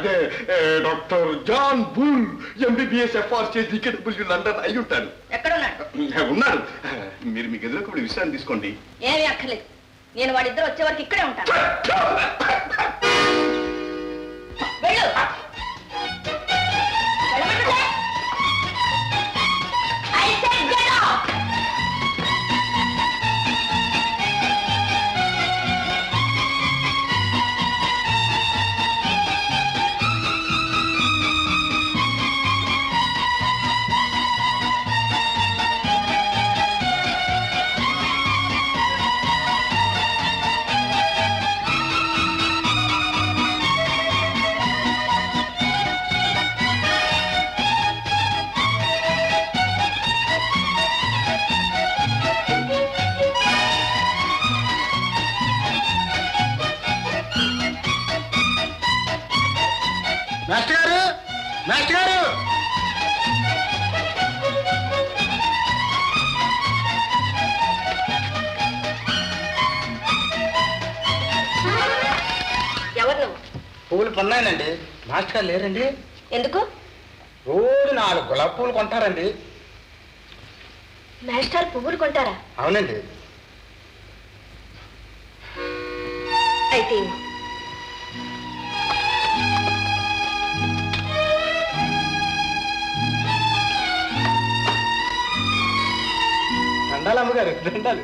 అదే doctor John Bull MBBS FRCS DKW London అయి ఉంటాడు. ఎక్కడ ఉన్నాడు? ఉన్నాడు. మీరు మీ గదిలోకి ఇప్పుడు విశ్రాంతి తీసుకోండి. ఏమీ అక్కర్లేదు, నేను వాడిద్దరు వచ్చే వరకు ఇక్కడే ఉంటాను. వెళ్ళు. మాస్టర్ గారు, మాస్టర్ గారు, ఎవరు నువ్వు? పూలు కొన్నానండి. మాస్టర్ గారు లేరండి. ఎందుకు? రోజు 4 గులాబీ పూలు కొంటారండి. మాస్టర్ పువ్వులు కొంటారా? అవునండి. అయితే దండాలు అమ్మగారు, దండాలు.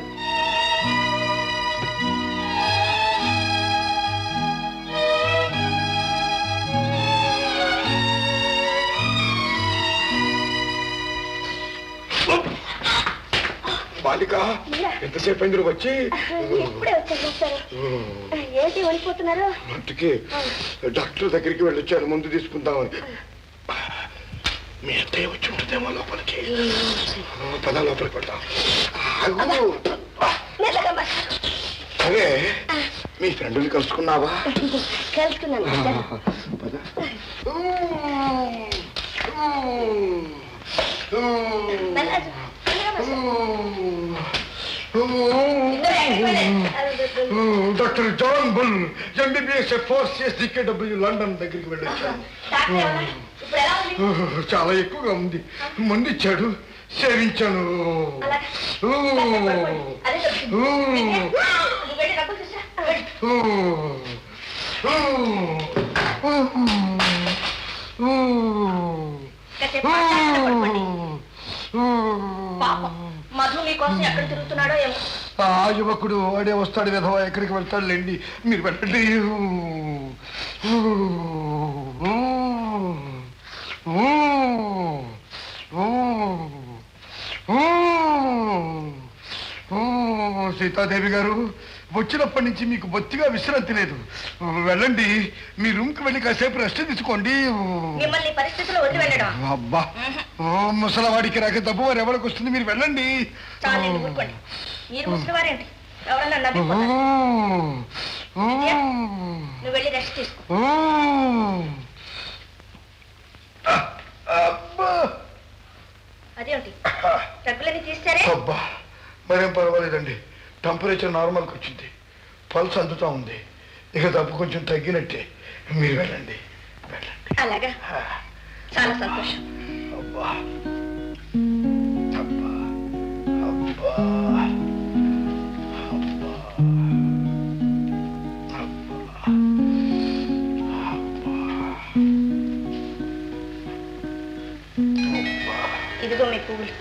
బాలిక ఎంతసేపు అయింది వచ్చి? ఇప్పుడే వచ్చారు. ఏంటి వెళ్ళిపోతున్నారు? అందుకే డాక్టర్ దగ్గరికి వెళ్ళొచ్చారు, ముందు తీసుకుందామని. మీ అత్తయ్య వచ్చి ఉంటుందేమో లోపలికి. పద లోపలికి పడతాం. అదే మీ ఫ్రెండ్ని కలుసుకున్నావా? కలుసుకున్నాను. పద. Doctor John Bull MBBS FRCS DKW London దగ్గరికి వెళ్ళొచ్చాను. చాలా ఎక్కువగా ఉంది, మందు ఇచ్చాడు, సేవించాను. మధు మీకోసం ఎక్కడ తిరుగుతున్నాడో ఏమో. ఆ యువకుడు వాడే వస్తాడు విధవా, ఎక్కడికి వెళ్తాడు లేండి, మీరు వెళ్ళండి. సీతాదేవి గారు, వచ్చినప్పటి నుంచి మీకు బొత్తిగా విశ్రాంతి లేదు. వెళ్ళండి, మీ రూమ్కి వెళ్ళి కాసేపు రెస్ట్ తీసుకోండి. మిమ్మల్ని పరిస్థితుల్లో వదిలి వెళ్ళడం. అబ్బా, ముసలవాడికి రాక దబ్బు వారు ఎవరికి వస్తుంది, మీరు వెళ్ళండి. మీరు ముసలివారేంటి, ఎవరన్నా నవ్విపోతారు. నువ్వు వెళ్ళి రెస్ట్ తీసుకో. అదేంటి డబ్బులని తీస్తారే? అబ్బా, మరేం పర్వాలేదండి, టెంపరేచర్ నార్మల్కి వచ్చింది, పల్స్ అందుతా ఉంది, ఇక దబ్బు కొంచెం తగ్గినట్టే. మీరు వెళ్ళండి, వెళ్ళండి. అలాగా, చాలా సంతోషం. అబ్బా అబ్బా అబ్బా ఇదిగో మీ పువ్వులు.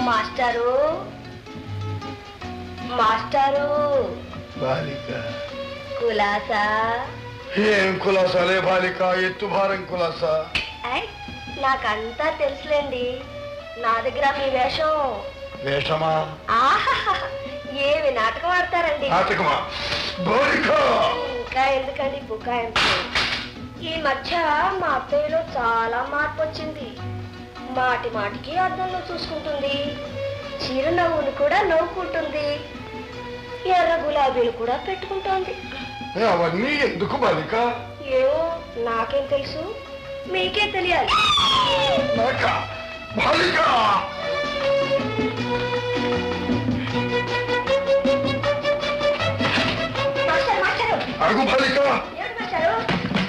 మాస్టారు, మాస్టారు, బాలిక కులాసా ఏం కులాసాలే బాలిక, ఎత్తు భారం కులాసా. నాకంతా తెలుసులేండి. నా దగ్గర మీ వేషం. వేషమా? ఆహా, ఏమి నాటకం ఆడతారండి. నాటకమా? బాలిక ఇంకా ఎందుకండి బుకాయింపు? ఈ మధ్య మా అత్తయ్యలో చాలా మార్పు వచ్చింది. మాటి మాటికి అద్దంలో చూసుకుంటుంది. చిరునవ్వును కూడా నవ్వుకుంటుంది. ఎర్ర గులాబీలు కూడా పెట్టుకుంటోంది. అవన్నీ ఎందుకు బాలిక? ఏమో నాకేం తెలుసు, మీకే తెలియాలి. బాలిక ఆగు బాలిక,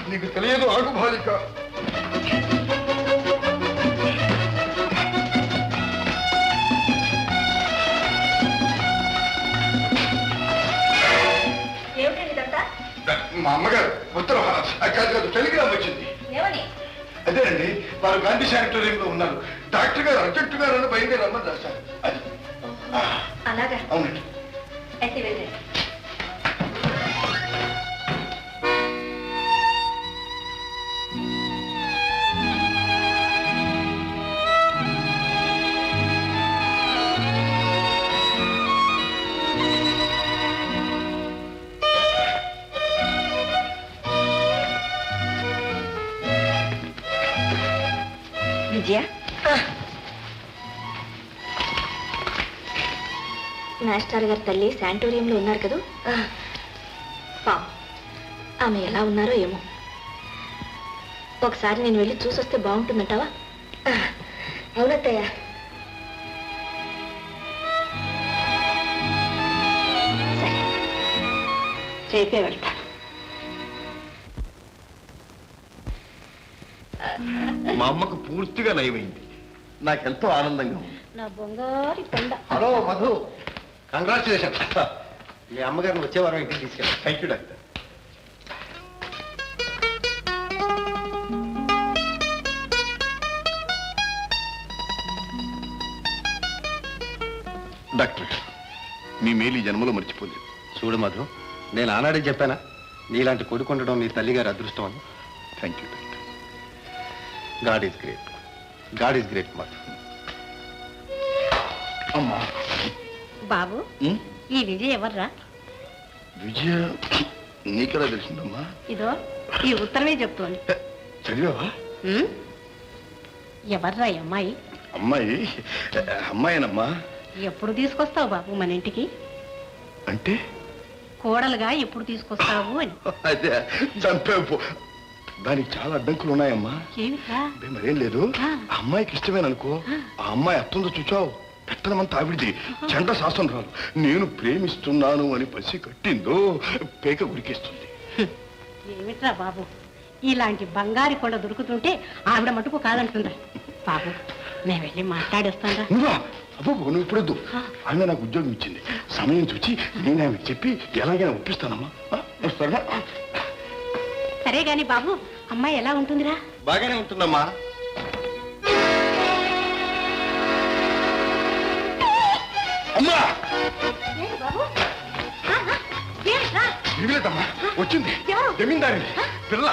నీకు తెలియదు. ఆగు బాలిక. మా అమ్మగారు ఉత్తరం కాదు టెలిగ్రామ్ వచ్చింది. అదేనండి, వారు గాంధీ శానిటోరియంలో ఉన్నారు. డాక్టర్ గారు అర్జెంటుగా నన్ను బయలుదేరి రమ్మని రాశారు. అది అలాగా? అవునండి. అయితే వెళ్ళండి. విజయ, మాస్టర్ గారి తల్లి శానిటోరియంలో ఉన్నారు కదా. పాపం, ఆమె ఎలా ఉన్నారో ఏమో. ఒకసారి నేను వెళ్ళి చూసొస్తే బాగుంటుందంటావా? అవునత్తయ్య. సరే, రేపే వెళ్తాను. మా అమ్మకు పూర్తిగా నయమైంది. నాకెంతో ఆనందంగా ఉంది. నా బంగారు కొండ. Hello Madhu, congratulation. మీ అమ్మగారిని వచ్చే వారం ఇంటికి తీసుకెళ్ళాను. Thank you doctor. డాక్టర్ గారు, మీ మేలు ఈ జన్మలో మర్చిపోలేదు. చూడు మధు, నేను ఆనాడే చెప్పానా నీలాంటి కొడుకు ఉండడం నీ తల్లిగారి అదృష్టం అని. Thank you doctor. God is great. God is great Madhu. అమ్మా బాబు, ఈ విజయ్ ఎవర్రా? విజయ నీకెలా తెలిసిందమ్మా? ఇదో ఈ ఉత్తరమే చెప్తోంది. చదివావా? ఎవర్రా ఈ అమ్మాయి? అమ్మాయి అమ్మాయినమ్మా. ఎప్పుడు తీసుకొస్తావు బాబు మన ఇంటికి? అంటే కోడలుగా ఎప్పుడు తీసుకొస్తావు అని. అదే చంపేపు. దానికి చాలా అడ్డంకులు ఉన్నాయమ్మా. ఏమిట్రా? మరేం లేదు. ఆ అమ్మాయికి ఇష్టమేననుకో. ఆ అమ్మాయి అత్తుందో చూచావు, పెట్టనమంతా ఆవిడిది. చండ శాసనం రాదు. నేను ప్రేమిస్తున్నాను అని పసి కట్టిందో పేక గురికేస్తుంది. ఏమిట్రా బాబు, ఇలాంటి బంగారు కొండ దొరుకుతుంటే ఆవిడ మటుకు కాదంటుందా? బాబు, నేను వెళ్ళి మాట్లాడేస్తాను. నువ్వా? అబ్బో, నువ్వు ఇప్పుడొద్దు. ఆమె నాకు ఉద్యోగం ఇచ్చింది. సమయం చూచి నేను ఆమెకు చెప్పి ఎలాగైనా ఒప్పిస్తానమ్మా. సరేనా? సరే గాని బాబు, అమ్మాయి ఎలా ఉంటుందిరా? బాగానే ఉంటుందమ్మా. అమ్మా ఇవిలేదమ్మా, వచ్చింది జమీందారి పిల్ల,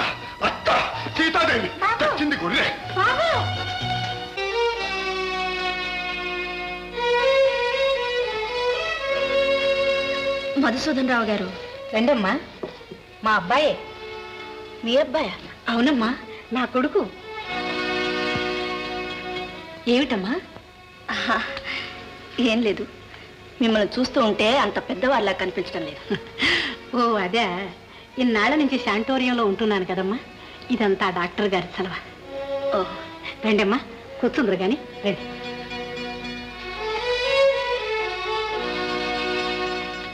అత్త సీతాదేవి. వచ్చింది గొర్రె. మధుసూదన్ రావు గారు, రండమ్మా. మా అబ్బాయే. మీ అబ్బాయా? అవునమ్మా, నా కొడుకు. ఏమిటమ్మా? ఏం లేదు, మిమ్మల్ని చూస్తూ ఉంటే అంత పెద్దవాళ్ళ కనిపించడం లేదు. ఓ అదే, ఇన్నాళ్ళ నుంచి శానిటోరియంలో ఉంటున్నాను కదమ్మా. ఇదంతా డాక్టర్ గారి సలవా. ఓ రండమ్మా, కూర్చుందరు కానీ రండి.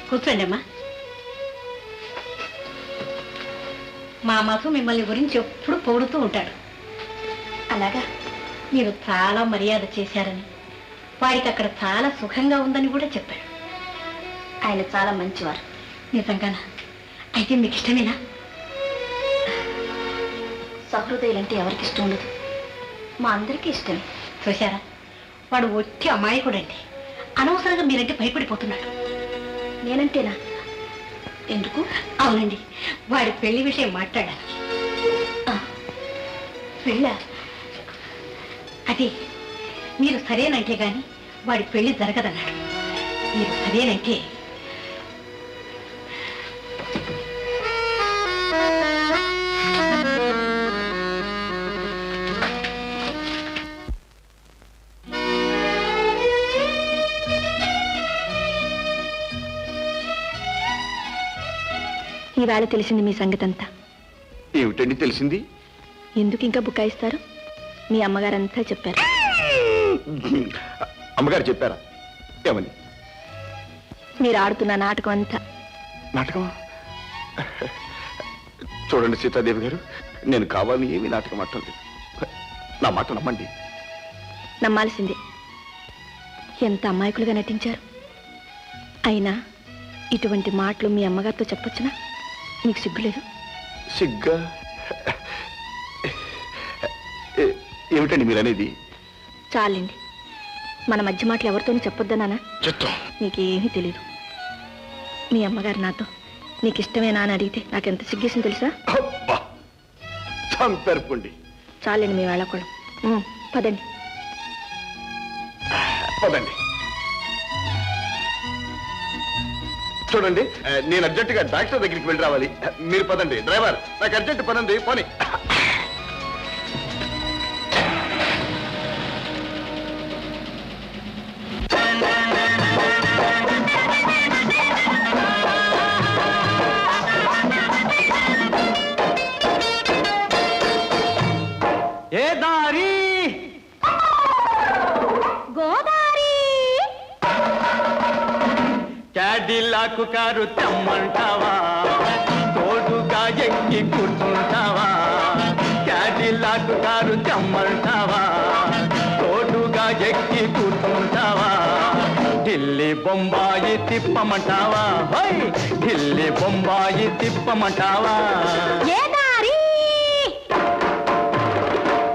కూర్చోండి అమ్మా. మా మధు మిమ్మల్ని గురించి ఎప్పుడు పొగుడుతూ ఉంటాడు. అలాగా? మీరు చాలా మర్యాద చేశారని, వారికి అక్కడ చాలా సుఖంగా ఉందని కూడా చెప్పాడు. ఆయన చాలా మంచివారు. నిజంగానా? అయితే మీకు ఇష్టమేనా? సహృదయులంటే ఎవరికి ఇష్టం ఉండదు. మా అందరికీ ఇష్టమే. చూశారా, వాడు ఒట్టి అమాయకుడండి. అనవసరంగా మీరంటే భయపడిపోతున్నాడు. నేనంటేనా? ఎందుకు? అవునండి, వాడి పెళ్లి విషయం మాట్లాడాలి. పెళ్ళ అది మీరు సరేనంటే గాని వాడి పెళ్లి జరగదన్నాడు. మీరు సరేనంటే ఈవేళ తెలిసింది మీ సంగతంతా. ఏమిటండి తెలిసింది? ఎందుకు ఇంకా బుకాయిస్తారు? మీ అమ్మగారంతా చెప్పారు. అమ్మగారు చెప్పారా? ఏమని? మీరు ఆడుతున్న నాటకం అంతా. నాటకమా? చూడండి సీతాదేవి గారు, నేను కావాలని ఏమీ నాటకం ఆడలేదు. నా మాట నమ్మండి. నమ్మాల్సిందే. ఎంత అమాయకులుగా నటించారు. అయినా ఇటువంటి మాటలు మీ అమ్మగారితో చెప్పొచ్చునా? మీకు సిగ్గులేదు? సిగ్గా? ఏమిటండి మీరు అనేది? చాలండి, మన మధ్య మాటలు ఎవరితోనూ చెప్పొద్దనా? చెప్తాం. నీకేమీ తెలీదు. మీ అమ్మగారు నాతో నీకు ఇష్టమేనా అని అడిగితే నాకెంత సిగ్గేసింది తెలుసా? చంపేరుకోండి. చాలండి మీ వాళ్ళకోళం. పదండి పదండి. చూడండి, నేను అర్జెంటుగా డాక్టర్ దగ్గరికి వెళ్ళి రావాలి. మీరు పదండి. డ్రైవర్, నాకు అర్జెంట్ పని ఉంది, పోనీ. ఏ దారి గోదావరి క్యాడిలాకు కారు తెమ్మంటావా? తోడుగా ఎక్కి కూర్చుంటావా? క్యాడిలాకు కారు తెమ్మంటావా? తోడుగా ఎక్కి కూర్చుంటావా? ఢిల్లీ బొంబాయి తిప్పమంటావా? ఢిల్లీ బొంబాయి తిప్పమంటావా?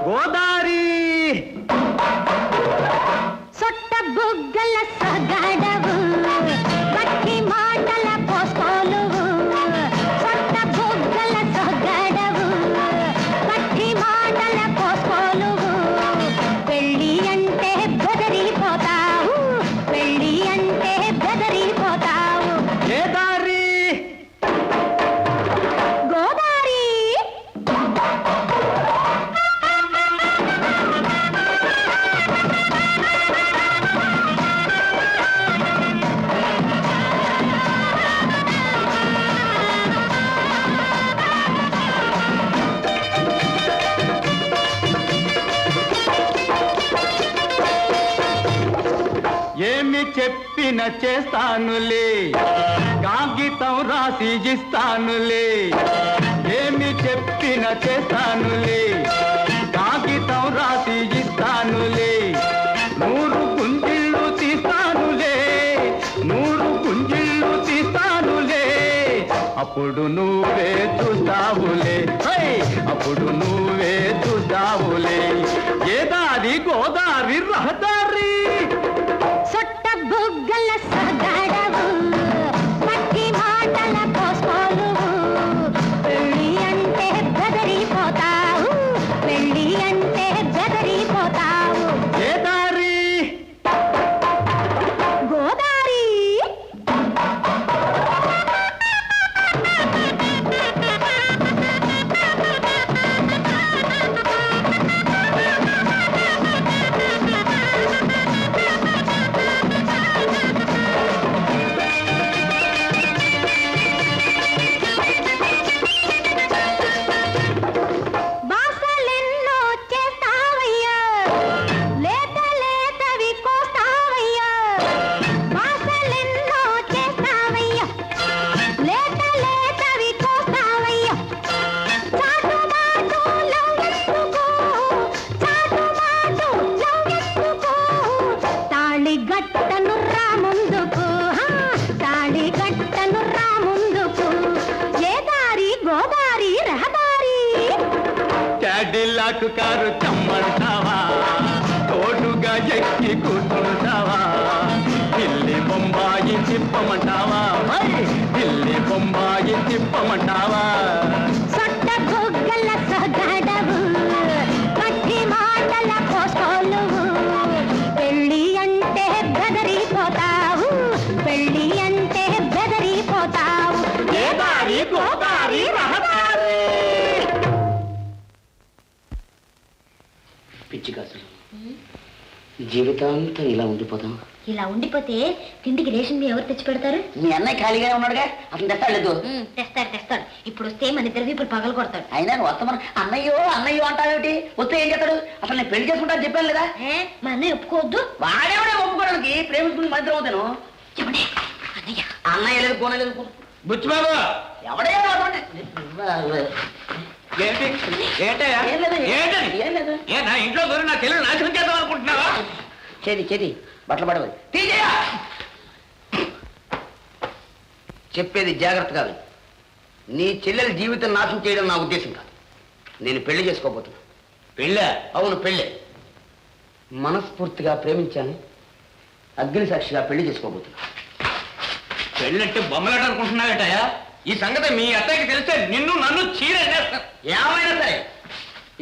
గోదావరి సొట్ట బుగ్గల సగడవు పట్టి మాటల పోసుకోలువు. సొట్ట బుగ్గల సగడవు పట్టి మాటల పోసుకోలువు. పెళ్ళి అంటే బెదరిపోతావు, పెళ్ళి అంటే బెదరిపోతావు. ఏ దారి గోదావరి ఏమి చెప్పిన చేస్తానులే, కాగితం రాసి ఇస్తానులే. ఏమి చెప్పిన చేస్తానులే, కాగితం రాసి ఇస్తానులే. 100 గుంజిళ్ళు తీస్తానులే, 100 గుంజిళ్ళు తీస్తానులే. అప్పుడు నువ్వే చూస్తావులే, అప్పుడు నువ్వే చూస్తావులే. ఏ దారి గోదావరి రహదారి సొట్ట బుగ్గల సగడవు పట్టి మాటల పోసుకోలువు. పెళ్ళి అంటే బెదరిపోతావు, పెళ్ళి అంటే బెదరిపోతావు. ఏ దారి గోదావరి బాసలెన్నో చేస్తావయ్యా, లేత లేతవి కోస్తావయ్యా. బాసలెన్నో చేస్తావయ్యా, లేత లేతవి కోస్తావయ్యా. చాటు మాటు లవ్వెందుకు, చాటు మాటు లవ్వెందుకు. తాళి గట్టను రా ముందుకు, తాళి గట్టను రా ముందుకు. ఏ దారి గోదావరి రహదారి క్యాడిలాక్ కారు చమ్మంటావా? తోడుగా ఎక్కి కూర్చుంటావా? ఢిల్లీ బొంబాయి తిప్పమంటావా? ఢిల్లీ మళ్ళీ బొంబాయి తిప్పమంటావా సొట్ట బొగ్గల సగడవు కట్టి మాటల కోసోలువు పెళ్ళి అంటే బెదరిపోతావు పెళ్ళి అంటే బెదరిపోతావు ఏ దారి గోదారి రహదారి. పిచ్చి కాసులు జీవితాంతం ఇలా ఉండిపోతాం. ఇలా ఉండిపోతే తిండికి రేషన్ మీ ఎవరు తెచ్చి పెడతారు? మీ అన్నయ్య ఖాళీగానే ఉన్నాడుగా, అతను తెస్తాడు. తెస్తాడు. ఇప్పుడు వస్తే మన ఇద్దరు వీపులు పగలు కొడతాడు. అయినా నువ్వు వస్తామని అన్నయ్యో అంటావేమిటి? వస్తే ఏం చేస్తాడు? అసలు నేను పెళ్లి చేసుకుంటాను చెప్పాను లేదా? మా అన్నయ్య ఒప్పుకోవద్దు. వాడేవాడే ఒప్పుకోవడానికి ప్రేమించుకుని మంత్రం అవుతాను. అన్నయ్య అన్నయ్య లేదు పోనలేదు. బుచ్చిబాబు ఎవడే ఏంటి ఏంటయ్యా ఏం లేదు, ఏంటది? ఏం లేదు. ఏ నా ఇంట్లో దూరం నా చెల్లెలు నాశనం చేద్దాం అనుకుంటున్నావా? చేతి బట్టలు పడవు తీసేయా. చెప్పేది జాగ్రత్త కాదు. నీ చెల్లెల జీవితం నాశనం చేయడం నా ఉద్దేశం కాదు. నేను పెళ్లి చేసుకోబోతున్నా. పెళ్ళా? అవును పెళ్ళే. మనస్ఫూర్తిగా ప్రేమించాను. అగ్ని సాక్షిగా పెళ్లి చేసుకోబోతున్నా. పెళ్ళంటే బొమ్మలాట అనుకుంటున్నావేటయ్యా? ఈ సంగతి మీ అత్తయ్యకి తెలిస్తే నిన్ను నన్ను చీరేస్తాను. ఏమైనా సరే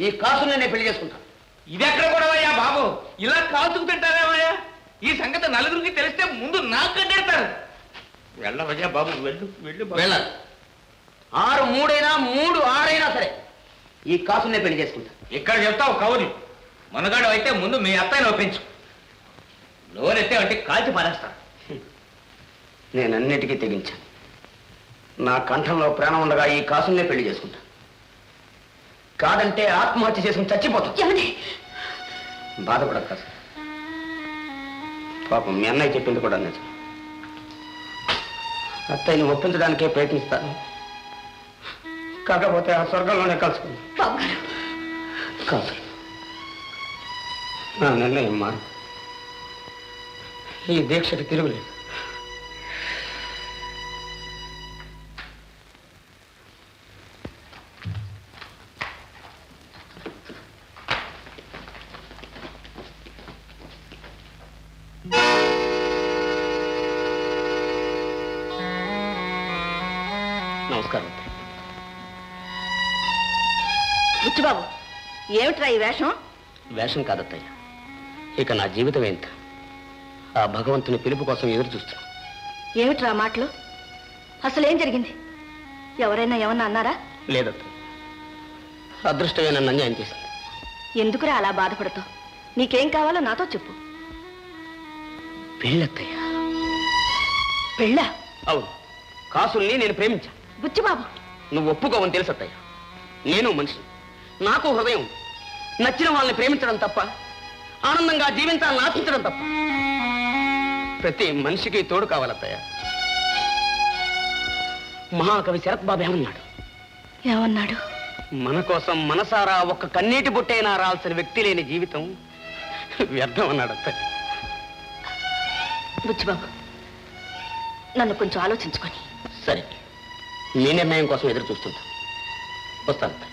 ఈ కాసుని నేను పెళ్లి చేసుకుంటాను. ఇది ఎక్కడ గొడవయ్యా బాబు? ఇలా కాచుకు తింటారేమయ్యా? ఈ సంగతి నలుగురికి తెలిస్తే ముందు నాకు కట్టెడతారు. వెళ్ళవయ్యా బాబు, వెళ్ళు బాబు. వెళ్ళాలి. 6 3 అయినా 3 6 అయినా సరే ఈ కాసుని నేను పెళ్లి చేసుకుంటాను. ఇక్కడ చెప్తావు కౌరి. మనగాడు అయితే ముందు మీ అత్తయ్యను ఒప్పించు. లోనెత్తే అంటే కాల్చి పారేస్తాను. నేను అన్నిటికీ తెగించాను. నా కంఠంలో ప్రాణం ఉండగా ఈ కాసునే పెళ్లి చేసుకుంటా. కాదంటే ఆత్మహత్య చేసుకుని చచ్చిపోతాం. బాధపడక కాసు. పాపం మీ అన్నయ్య చెప్పింది కూడా నిజం. అత్తయ్యని ఒప్పించడానికే ప్రయత్నిస్తాను. కాకపోతే ఆ స్వర్గంలోనే కలుసుకుందాం. కాసు నా నిర్ణయం మారు. ఈ దీక్షకి తిరుగులేదు. నమస్కారం. బుచ్చిబాబు, ఏమిట్రా ఈ వేషం? వేషం కాదత్తయ్య, ఇక నా జీవితం ఎంత? ఆ భగవంతుని పిలుపు కోసం ఎదురు చూస్తున్నా. ఏమిట్రా మాటలు? అసలేం జరిగింది? ఎవరైనా ఏమన్నా అన్నారా? లేదత్తయ్య, అదృష్టమే నన్ను అన్యాయం చేసింది. ఎందుకురా అలా బాధపడతావు? నీకేం కావాలో నాతో చెప్పు. పెళ్ళత్తయ్య. పెళ్ళా? అవును, కాసుల్ని నేను ప్రేమించాను. బుచ్చిబాబు, నువ్వు ఒప్పుకోవని తెలుసత్తయ్య. నేను మనిషిని, నాకు హృదయం ఉంది. నచ్చిన వాళ్ళని ప్రేమించడం తప్ప, ఆనందంగా జీవించాలని ఆశించడం తప్ప. ప్రతి మనిషికి తోడు కావాలత్తయ్య. మహాకవి శరత్ బాబు ఏమన్నాడు? ఏమన్నాడు? మన కోసం మనసారా ఒక్క కన్నీటి బొట్టైనా రాల్సిన వ్యక్తి లేని జీవితం వ్యర్థం అన్నాడు అత్తయ్య. బుచ్చిబాబు, నన్ను కొంచెం ఆలోచించుకొని. సరే, నీ నిర్ణయం కోసం ఎదురు చూస్తుంటా. వస్తాను.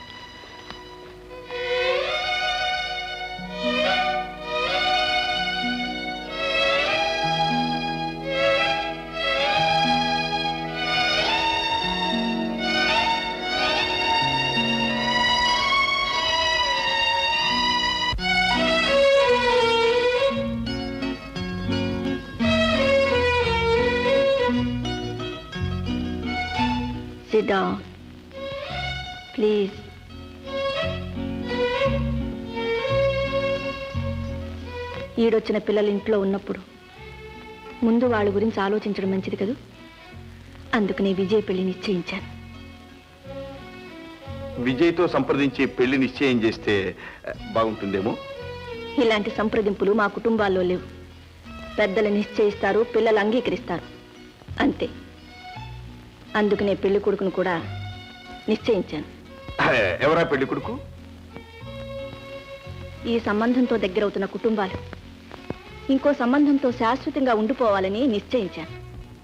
Sit down, please. ఈడొచ్చిన పిల్లలు ఇంట్లో ఉన్నప్పుడు ముందు వాళ్ళ గురించి ఆలోచించడం మంచిది కదూ. అందుకనే విజయ్ పెళ్లి నిశ్చయించాను. విజయ్తో సంప్రదించి పెళ్లి నిశ్చయం చేస్తే బాగుంటుందేమో. ఇలాంటి సంప్రదింపులు మా కుటుంబాల్లో లేవు. పెద్దలు నిశ్చయిస్తారు, పిల్లలు అంగీకరిస్తారు, అంతే. అందుకనే పెళ్లి కొడుకును కూడా నిశ్చయించాను. ఎవరా పెళ్లి కొడుకు? ఈ సంబంధంతో దగ్గరవుతున్న కుటుంబాలు ఇంకో సంబంధంతో శాశ్వతంగా ఉండిపోవాలని నిశ్చయించాను.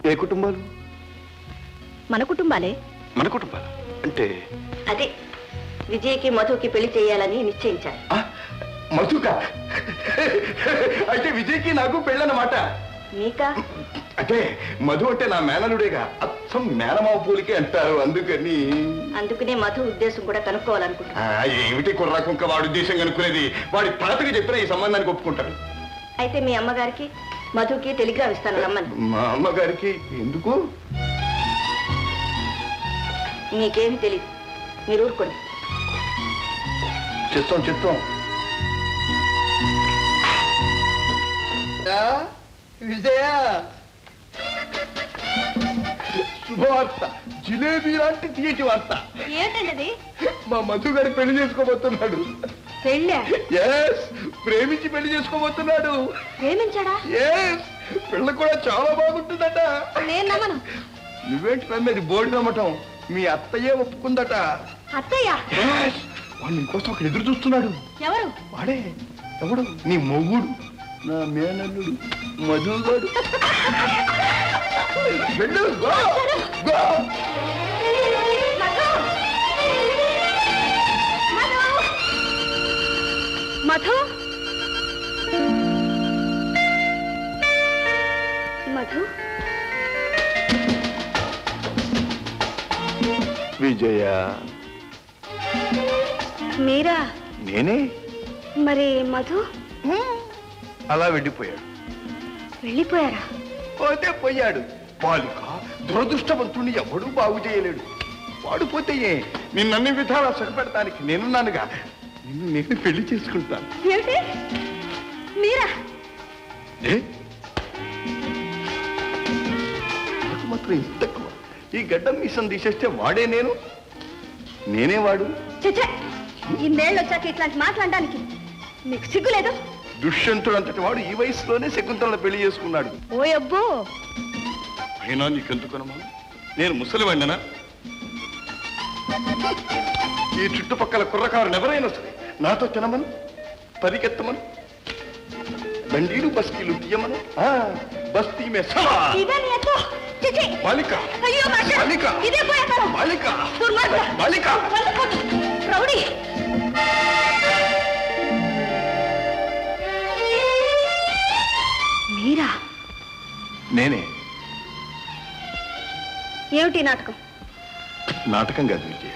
ఏ కుటుంబాలు? మన కుటుంబాలే. మన కుటుంబాలు అంటే? అదే, విజయ్కి మధుకి పెళ్లి చేయాలని నిశ్చయించాను. మధుకా? అయితే విజయ్కి నాకు పెళ్ళన్నమాట. నీకా? అంటే మధు అంటే నా మేనలుడేగా, అచ్చం మేనమావ పూలికి అంటారు, అందుకని. అందుకనే మధు ఉద్దేశం కూడా కనుక్కోవాలనుకుంటున్నా. ఏమిటి కుర్ర కుంక వాడి ఉద్దేశం కనుక్కునేది? వాడి తాతకి చెప్పినా ఈ సంబంధానికి ఒప్పుకుంటారు. అయితే మీ అమ్మగారికి మధుకి టెలిగ్రామ్ ఇస్తాను, రమ్మని. మా అమ్మగారికి ఎందుకు? నీకేమి తెలియదు, మీరు ఊరుకోండి. చిత్తం చిత్తం. విజయ, శుభవార్త, జిలేబీ లాంటి తీయటి వార్త. ఏంటండి? మా మధు గారి పెళ్లి చేసుకోబోతున్నాడు. పెళ్ళా? ఎస్, ప్రేమించి పెళ్లి చేసుకోబోతున్నాడు. ప్రేమించాడా? ఎస్, పిల్ల కూడా చాలా బాగుంటుందట. నేను నమ్మను. నువ్వేంటి నమ్మేది? బోర్డు నమ్మటం. మీ అత్తయ్యే ఒప్పుకుందట. అత్తయ్య? ఎస్, వాడు నీకోసం అక్కడ ఎదురు చూస్తున్నాడు. ఎవరు? వాడే. ఎవడు? నీ మొగుడు, నా మేనల్లుడు మధుగాడు. వెళ్ళు, గో, గో. మధు, మధు, విజయ. మీరా? నేనే. మరి మధు అలా వెళ్ళిపోయాడు. వెళ్ళిపోయారా? పోతే పోయాడు. బాలిక దురదృష్టవంతుణ్ణి ఎవడూ బాగు చేయలేడు. వాడు పోతే నిన్నన్ని విధాలా సుఖపెడతానికి నేనున్నానుగా. నిన్ను నేను పెళ్లి చేసుకుంటాను. ఏమిటి? మీరా? ఏ? నాకు మాత్రం ఇంత తక్కువ. ఈ గడ్డం మీసం తీసేస్తే వాడే నేను, నేనే వాడు. చచ్చా, ఇన్నేళ్ళు వచ్చాక ఇట్లాంటి మాట్లాడడానికి మీకు సిగ్గు లేదు? దుష్యంతుడు అంతటి వాడు ఈ వయసులోనే శకుంతలను పెళ్లి చేసుకున్నాడు. ఓ అబ్బో, అయినా నీకెందుకనమా? నేను ముసలివాడినా? ఈ చుట్టుపక్కల కుర్రకారులు ఎవరైనా సరే నాతో తినమను, పరిగెత్తమను, బండీలు బస్తీలు తీయమను. బస్తీ మే సవా. ఇదే నీ ఎత్తు. చిచి. బాలిక, అయ్యో మాస్టర్, బాలిక, ఇదే పోయేతరం. బాలిక, దుర్మార్గుడా. బాలిక. వెళ్ళిపోతు. రౌడీ. మీరా? నేనే. ఏమిటి నాటకం? నాటకం కాదు విజయ,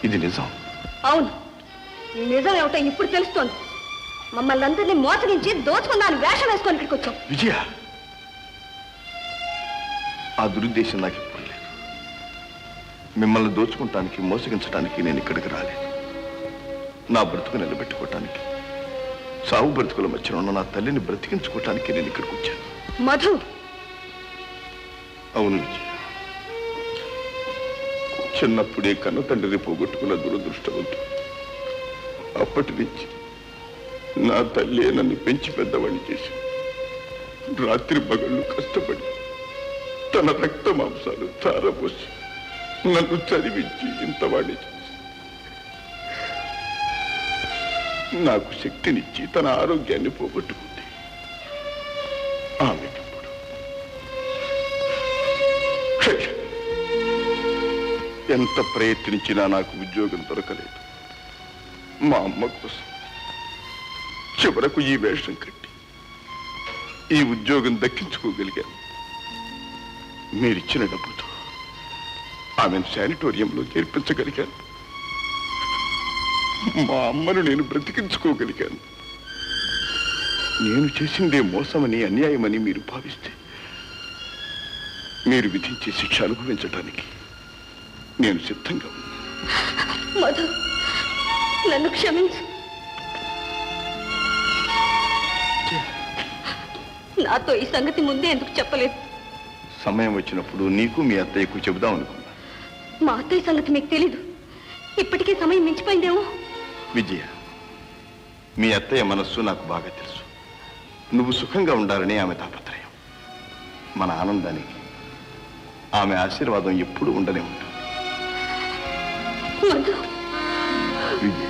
ఇది నిజం. అవును, నిజం ఏమిటో ఇప్పుడు తెలుస్తోంది. మమ్మల్ని అందరినీ మోసగించి దోచుకుందాని వేషం వేసుకొని ఇక్కడికి వచ్చాం. విజయ, ఆ దురుద్దేశం నాకు ఇప్పుడు లేదు. మిమ్మల్ని దోచుకుంటానికి, మోసగించడానికి నేను ఇక్కడికి రాలేదు. నా బ్రతుకు నిలబెట్టుకోవటానికి, సాగు బ్రతుకుల మధ్యన ఉన్న నా తల్లిని బ్రతికించుకోవటానికి నేను ఇక్కడికి వచ్చాను. మధు. అవును విజయ, చిన్నప్పుడే కన్న తండ్రిని పోగొట్టుకున్న దురదృష్టవంతుడు. అప్పటి నుంచి నా తల్లి నన్ను పెంచి పెద్దవాడిని చేసి, రాత్రి పగళ్ళు కష్టపడి తన రక్త మాంసాలు తారపోసి నన్ను చదివించి ఇంతవాడిని చేసి, నాకు శక్తినిచ్చి తన ఆరోగ్యాన్ని పోగొట్టుకుంది. ఆమెకి ఎంత ప్రయత్నించినా నాకు ఉద్యోగం దొరకలేదు. మా అమ్మ కోసం చివరకు ఈ వేషం కట్టి ఈ ఉద్యోగం దక్కించుకోగలిగాను. మీరిచ్చిన డబ్బుతో ఆమెను శానిటోరియంలో చేర్పించగలిగాను. మా అమ్మను నేను బ్రతికించుకోగలిగాను. నేను చేసిందే మోసమని, అన్యాయమని మీరు భావిస్తే మీరు విధించే శిక్ష అనుభవించడానికి నేను సిద్ధంగా ఉన్నాను. మధు, నన్ను క్షమించు. నాతో ఈ సంగతి ముందే ఎందుకు చెప్పలేదు? సమయం వచ్చినప్పుడు నీకు మీ అత్తయ్యకు చెబుదాం అనుకున్నా. మా అత్తయ్య సంగతి మీకు తెలీదు. ఇప్పటికే సమయం మించిపోయిందేమో. విజయ, మీ అత్తయ్య మనస్సు నాకు బాగా తెలుసు. నువ్వు సుఖంగా ఉండాలని ఆమె తాపత్రయం. మన ఆనందానికి ఆమె ఆశీర్వాదం ఎప్పుడూ ఉండనే ఉంటుంది. విజయ,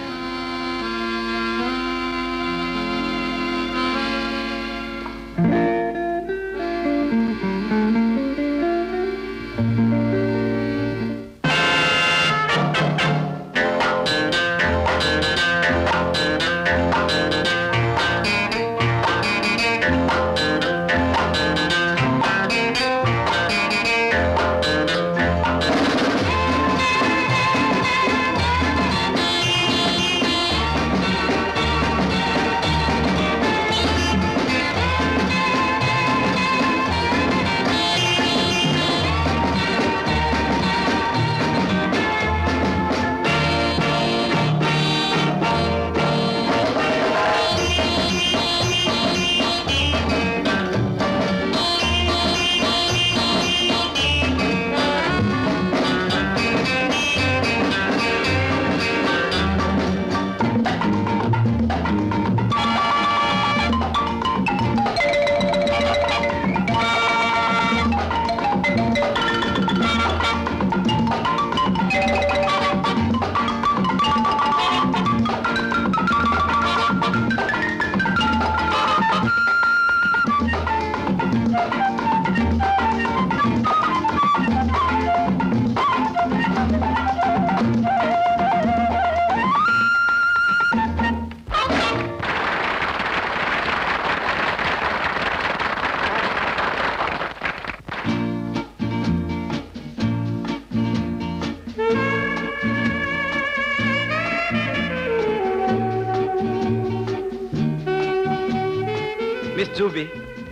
మిస్ జూబీ,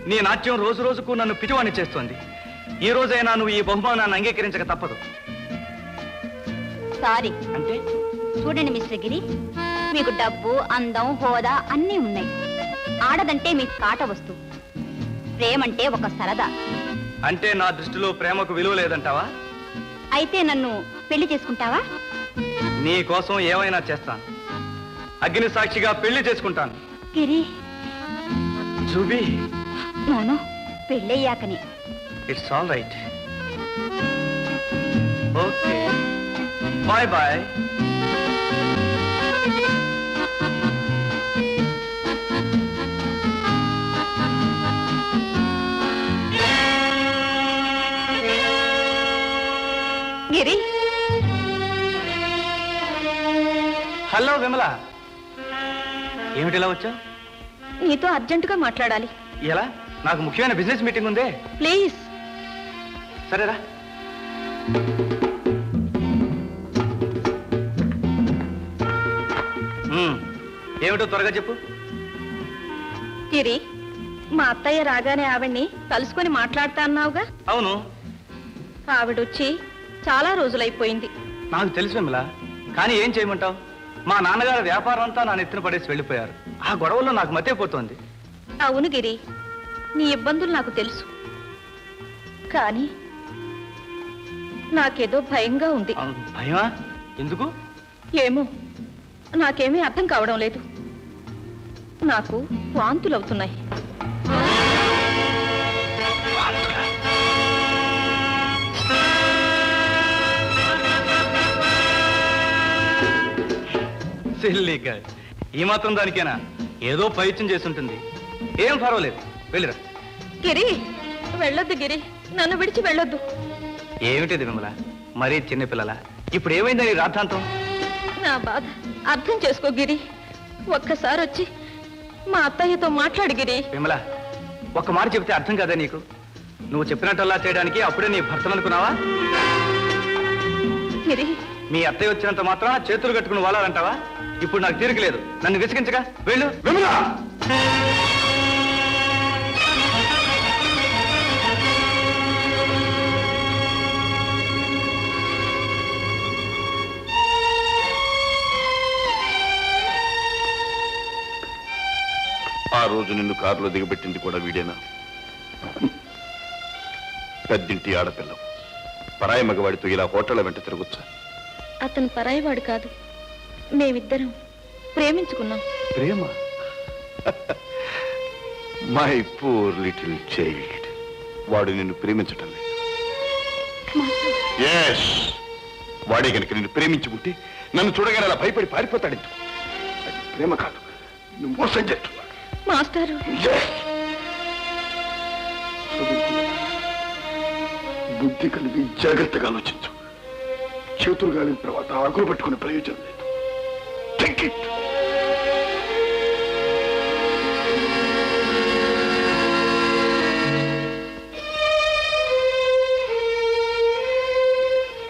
నీ నాట్యం రోజు రోజుకు నన్ను పిటివాణి చేస్తోంది. ఈ రోజైనా నువ్వు ఈ బహుమానాన్ని అంగీకరించక తప్పదు. సారీ. అంటే చూడండి మిస్టర్ గిరి, మీకు డబ్బు, అందం, హోదా అన్నీ ఉన్నాయి. ఆడదంటే మీకు కాట వస్తువు. ప్రేమంటే ఒక సరదా. అంటే నా దృష్టిలో ప్రేమకు విలువ లేదంటావా? అయితే నన్ను పెళ్లి చేసుకుంటావా? నీ కోసం ఏమైనా చేస్తాను. అగ్ని సాక్షిగా పెళ్లి చేసుకుంటాను. గిరి, జూబీ, నోను పెళ్ళయ్యాకని. It's all right. Okay, bye bye. Giri, hello Vimala, ఏమిటిలా వచ్చా? నీతో అర్జెంటుగా మాట్లాడాలి. ఎలా? నాకు ముఖ్యమైన బిజినెస్ మీటింగ్ ఉందే. ప్లీజ్. సరేరా. ఏమిటో త్వరగా చెప్పు. గిరి, మా అత్తయ్య రాగానే ఆవిడ్ని కలుసుకొని మాట్లాడతా అన్నావుగా? అవును, ఆవిడొచ్చి చాలా రోజులైపోయింది. నాకు తెలుసు విమల, కానీ ఏం చేయమంటావు? మా నాన్నగారి వ్యాపారం అంతా నా నెత్తిన పడేసి వెళ్ళిపోయారు. ఆ గొడవల్లో నాకు మతైపోతోంది. అవును గిరి, నీ ఇబ్బందులు నాకు తెలుసు. కానీ నాకేదో భయంగా ఉంది. భయమా? ఎందుకు? ఏమో, నాకేమీ అర్థం కావడం లేదు. నాకు వాంతులవుతున్నాయి. సిల్లీగా, ఈ మాత్రం దానికేనా? ఏదో పైత్యం చేసి ఉంటుంది. ఏం పర్వాలేదు, వెళ్ళిరా. గిరి, వెళ్ళొద్దు గిరి, నన్ను విడిచి వెళ్ళొద్దు. ఏమిటిది విమల, మరీ చిన్నపిల్లల? ఇప్పుడు ఏమైందని రాద్ధాంతం? నా బాధ అర్థం చేసుకో గిరి. ఒక్కసారి వచ్చి మా అత్తయ్యతో మాట్లాడు గిరి. విమల, ఒక్క మాట చెబితే అర్థం కాదా నీకు? నువ్వు చెప్పినట్టల్లా చేయడానికి అప్పుడే నీ భర్తను అనుకున్నావా? గిరి, మీ అత్తయ్య వచ్చినంత మాత్రం చేతులు కట్టుకుని వాలాలంటావా? ఇప్పుడు నాకు తీరిక లేదు, నన్ను విసిగించగా. వెళ్ళు విమల. ఆ రోజు నిన్ను కారులో దిగబెట్టింది కూడా వీడేనా? పెద్దింటి ఆడపిల్ల పరాయి మగవాడితో ఇలా హోటళ్ల వెంట తిరగొచ్చా? అతను పరాయివాడు కాదు, మేమిద్దరం ప్రేమించుకున్నాం. ప్రేమ? My poor little child. వాడు నిన్ను ప్రేమించటం లేదు. ఎస్, వాడే కనుక నిన్ను ప్రేమించుకుంటే నన్ను చూడగానే అలా భయపడి పారిపోతాడు. అది ప్రేమ కాదు, నువ్వు మోసం చేస్తున్నావు. మాస్టారు, బుద్ధి కలిగి జాగ్రత్తగా ఆలోచించు. చేతులు గాలిన తర్వాత ఆకులు పట్టుకునే ప్రయోజనం లేదు. Take it.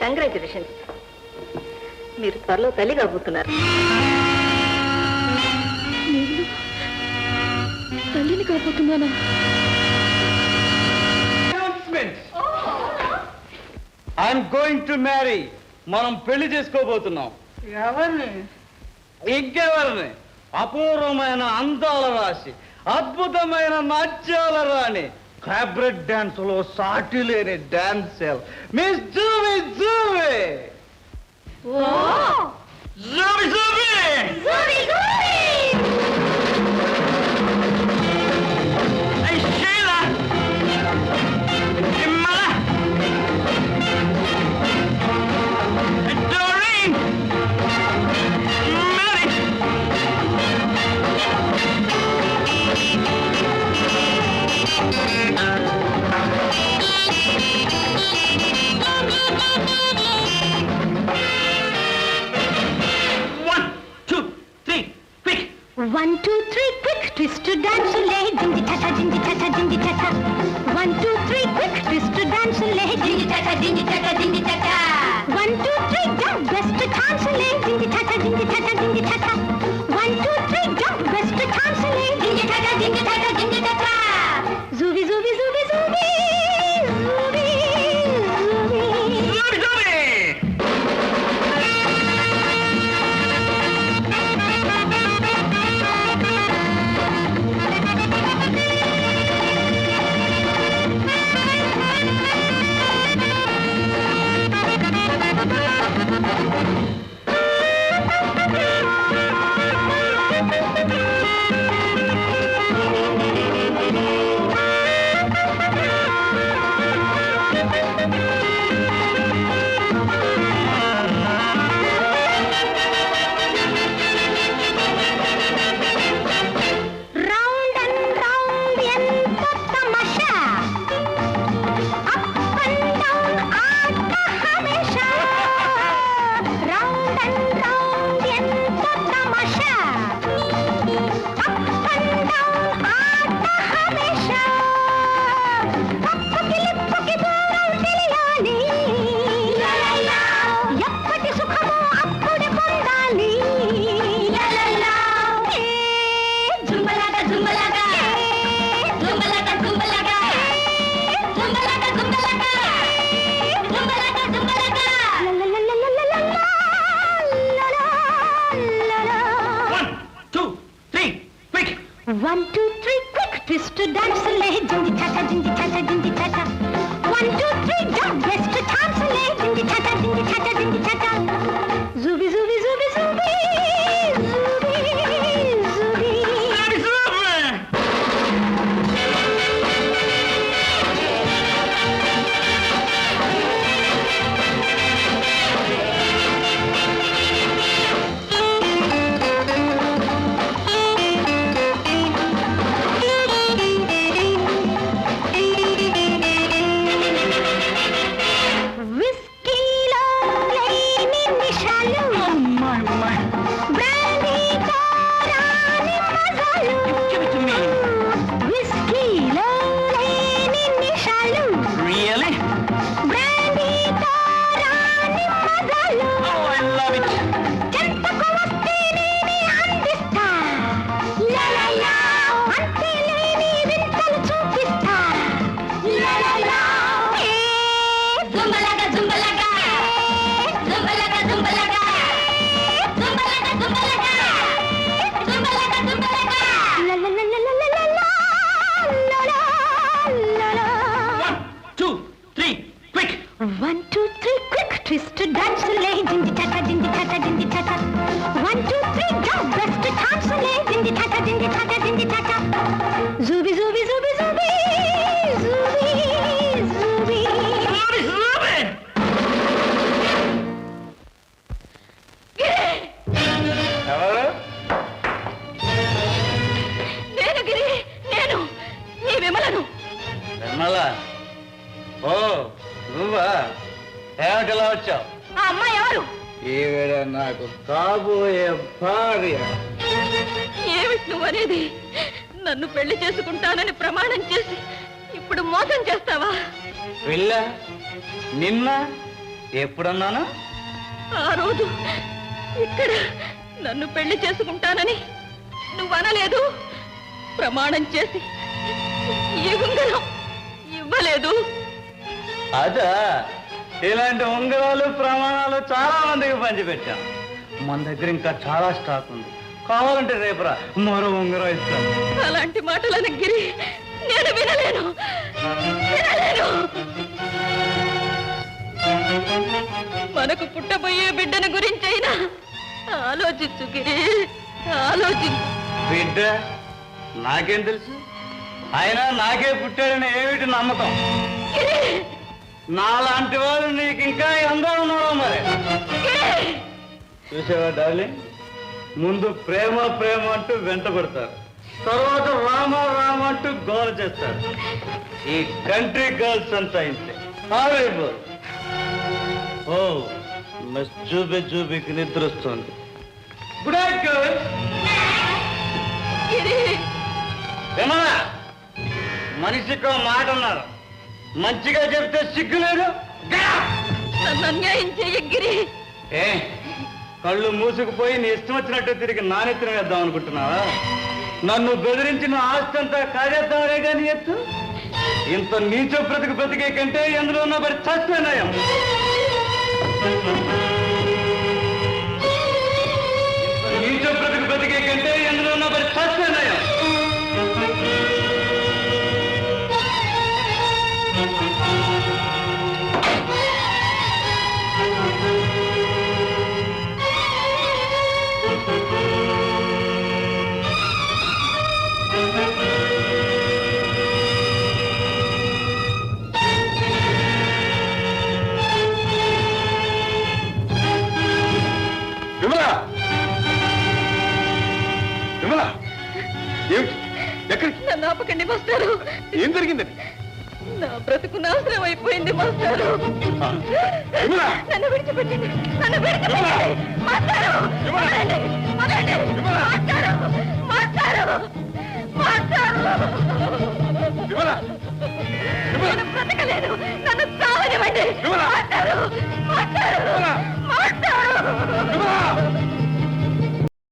కంగ్రాచులేషన్స్, మీరు త్వరలో తల్లి కాబోతున్నారు. తల్లిని కాబోతున్నానా? I'm going to marry. మనం పెళ్లి చేసుకోబోతున్నాం. ఎవరిని? ఇంకెవరిని? అపూర్వమైన అందాల రాశి, అద్భుతమైన నాట్యాల రాణి, క్యాబ్రెట్ డాన్స్ లో సాటి లేని dancer miss Jubi. Jubi Jubi Jubi. One, two, three, quick, twist to dance, lay, dingy tata, dingy tata, dingy tata. 1, 2, 3, quick, twist to dance, lay, dingy tata, dingy tata, dingy tata. 1, 2, 3, jump, best chance, lay, dingy tata, dingy tata, dingy tata. 1, 2, 3, jump, best chance, lay, dingy tata, dingy tata, dingy tata. 1, 2, 3, quick twist to dance le, jinji cha-cha, jinji cha-cha, jinji cha-cha. 1, 2, 3, jump, best to dance le, jinji cha-cha, jinji cha-cha, jinji cha-cha. Zooby, zooby, zooby, zooby, zooby, zooby. నాకు కాబోయే భార్య. ఏమిటి నువ్వనేది? నన్ను పెళ్లి చేసుకుంటానని ప్రమాణం చేసి ఇప్పుడు మోసం చేస్తావా? వెళ్ళ నిన్న ఎప్పుడన్నాను? ఆ రోజు ఇక్కడ నన్ను పెళ్లి చేసుకుంటానని నువ్వు అనలేదు. ప్రమాణం చేసి ఈ ఉంగరం ఇవ్వలేదు. అదా, ఇలాంటి ఉంగరాలు ప్రమాణాలు చాలా మందికి పంచిపెట్టాం. మన దగ్గర ఇంకా చాలా స్టాక్ ఉంది. కావాలంటే రేపురా మరో ఉంగరం ఇస్తాను. అలాంటి మాటలను గిరి నేను వినలేను. మనకు పుట్టబోయే బిడ్డను గురించైనా ఆలోచించు గిరి, ఆలోచించు. బిడ్డ నాకేం తెలుసు? ఆయన నాకే పుట్టాడని ఏమిటి నమ్మకం? నాలాంటి వాళ్ళు నీకు ఇంకా ఎందరో ఉన్నారో మరి. చూసావా డార్లింగ్, ముందు ప్రేమ ప్రేమ అంటూ వెంట పడతారు, తర్వాత రామ రామ అంటూ గోల చేస్తారు. ఈ కంట్రీ గర్ల్స్ అంతా ఇంతే. ఓ మిస్ జూబీ జూబీకి నిద్ర వస్తుంది. Good night girls. విమలా, మనిషికో మాట అన్నారు, మంచిగా చెప్తే సిగ్గు లేదు. నన్ను అన్యాయం చెయ్యి గిరి. ఏ కళ్ళు మూసుకుపోయి నీ ఇష్టం వచ్చినట్టు తిరిగి నానెత్తిన వేద్దాం అనుకుంటున్నావా? నన్ను బెదిరించి నా ఆస్తి అంతా కాజేద్దామనే కానీ ఎత్తు. ఇంత నీచో బ్రతికే కంటే ఎందులో ఉన్న బడి చస్తే నయం. నీచో బ్రతికే కంటే ఎందులో ఉన్న బడి చస్తే నయం. విమలా, విమలా, ఏమిటి? ఎక్కడికి? నన్ను ఆపకండి మాస్టారు. ఏం జరిగిందని? నా బ్రతుకు నాశనం అయిపోయింది మాస్టారు. విమలా, నన్ను విడిచిపెట్టండి, నన్ను విడిచిపెట్టండి మాస్టారు. వదలండి, వదలండి. మాస్టారు, మాస్టారు, మాస్టారు. విమలా, నేను బ్రతకలేదు, నన్ను చావనివ్వండి. విమలా, మాస్టారు, మాస్టారు, మాస్టారు. విమలా.